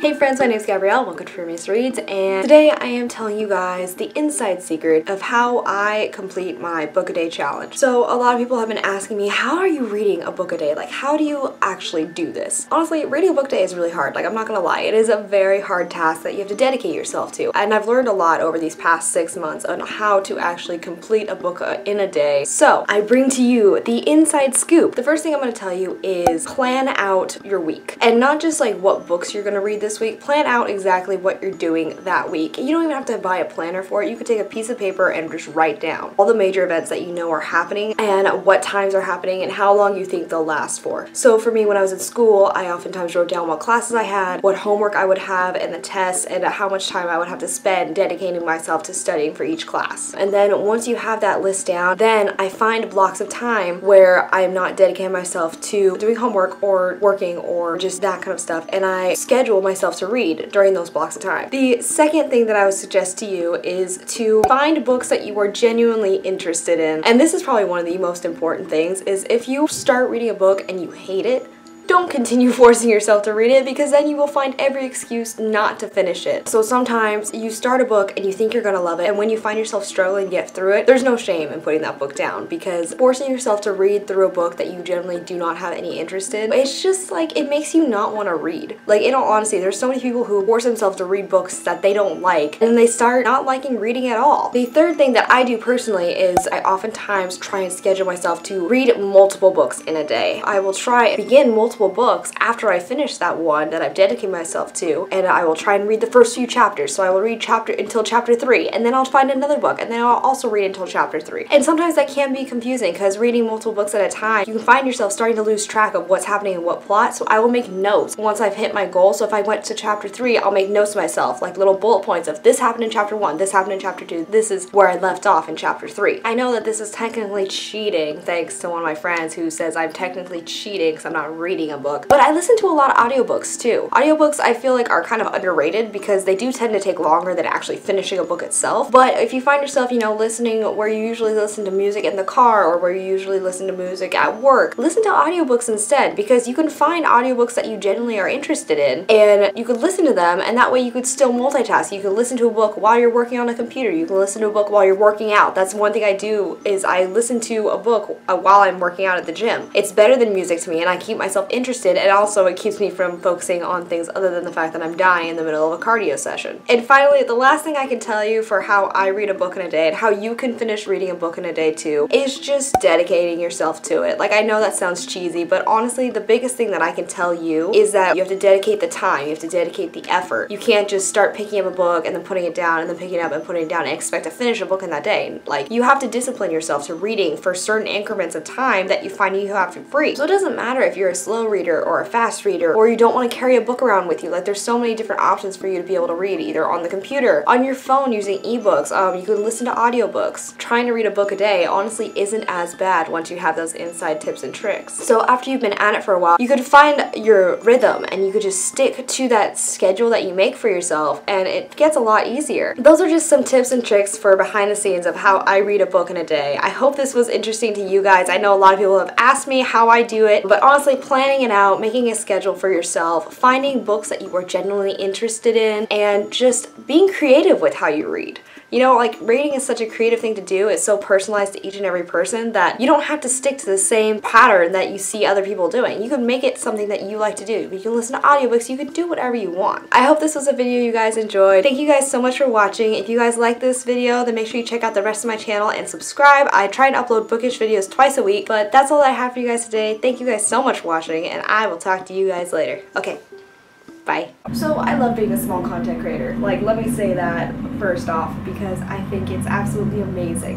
Hey friends, my name is Gabrielle, welcome to FrumiousReads, and today I am telling you guys the inside secret of how I complete my book a day challenge. So a lot of people have been asking me, how are you reading a book a day? Like, how do you actually do this? Honestly, reading a book a day is really hard. Like, I'm not gonna lie, it is a very hard task that you have to dedicate yourself to. And I've learned a lot over these past 6 months on how to actually complete a book in a day. So I bring to you the inside scoop. The first thing I'm gonna tell you is plan out your week. And not just like what books you're gonna read this week, plan out exactly what you're doing that week. You don't even have to buy a planner for it. You could take a piece of paper and just write down all the major events that you know are happening and what times are happening and how long you think they'll last for. So for me, when I was in school, I oftentimes wrote down what classes I had, what homework I would have, and the tests, and how much time I would have to spend dedicating myself to studying for each class. And then once you have that list down, then I find blocks of time where I'm not dedicating myself to doing homework or working or just that kind of stuff, and I schedule myself to read during those blocks of time. The second thing that I would suggest to you is to find books that you are genuinely interested in. And this is probably one of the most important things, is if you start reading a book and you hate it, don't continue forcing yourself to read it, because then you will find every excuse not to finish it. So sometimes you start a book and you think you're gonna love it, and when you find yourself struggling to get through it, there's no shame in putting that book down, because forcing yourself to read through a book that you generally do not have any interest in, it's just like, it makes you not want to read. Like, in all honesty, there's so many people who force themselves to read books that they don't like, and they start not liking reading at all. The third thing that I do personally is I oftentimes try and schedule myself to read multiple books in a day. I will try and begin multiple books after I finish that one that I've dedicated myself to, and I will try and read the first few chapters. So I will read until chapter 3, and then I'll find another book, and then I'll also read until chapter 3. And sometimes that can be confusing, because reading multiple books at a time, you can find yourself starting to lose track of what's happening in what plot. So I will make notes once I've hit my goal. So if I went to chapter 3, I'll make notes to myself, like little bullet points of this happened in chapter 1, this happened in chapter 2, this is where I left off in chapter 3. I know that this is technically cheating, thanks to one of my friends who says I'm technically cheating because I'm not reading a book, but I listen to a lot of audiobooks too. Audiobooks, I feel like, are kind of underrated because they do tend to take longer than actually finishing a book itself. But if you find yourself, you know, listening where you usually listen to music in the car or where you usually listen to music at work, listen to audiobooks instead, because you can find audiobooks that you genuinely are interested in and you could listen to them, and that way you could still multitask. You can listen to a book while you're working on a computer. You can listen to a book while you're working out. That's one thing I do, is I listen to a book while I'm working out at the gym. It's better than music to me, and I keep myself interested, and also it keeps me from focusing on things other than the fact that I'm dying in the middle of a cardio session. And finally, the last thing I can tell you for how I read a book in a day and how you can finish reading a book in a day too is just dedicating yourself to it. Like, I know that sounds cheesy, but honestly, the biggest thing that I can tell you is that you have to dedicate the time, you have to dedicate the effort. You can't just start picking up a book and then putting it down and then picking it up and putting it down and expect to finish a book in that day. Like, you have to discipline yourself to reading for certain increments of time that you find you have free. So it doesn't matter if you're a slow reader or a fast reader, or you don't want to carry a book around with you. Like, there's so many different options for you to be able to read, either on the computer, on your phone using ebooks, you can listen to audiobooks. Trying to read a book a day honestly isn't as bad once you have those inside tips and tricks. So after you've been at it for a while, you could find your rhythm and you could just stick to that schedule that you make for yourself, and it gets a lot easier. Those are just some tips and tricks for behind the scenes of how I read a book in a day. I hope this was interesting to you guys. I know a lot of people have asked me how I do it, but honestly, planning it out, making a schedule for yourself, finding books that you are genuinely interested in, and just being creative with how you read. You know, like, reading is such a creative thing to do. It's so personalized to each and every person that you don't have to stick to the same pattern that you see other people doing. You can make it something that you like to do. You can listen to audiobooks. You can do whatever you want. I hope this was a video you guys enjoyed. Thank you guys so much for watching. If you guys like this video, then make sure you check out the rest of my channel and subscribe. I try and upload bookish videos twice a week, but that's all I have for you guys today. Thank you guys so much for watching, and I will talk to you guys later. Okay. Bye. So I love being a small content creator. Like, let me say that first off, because I think it's absolutely amazing.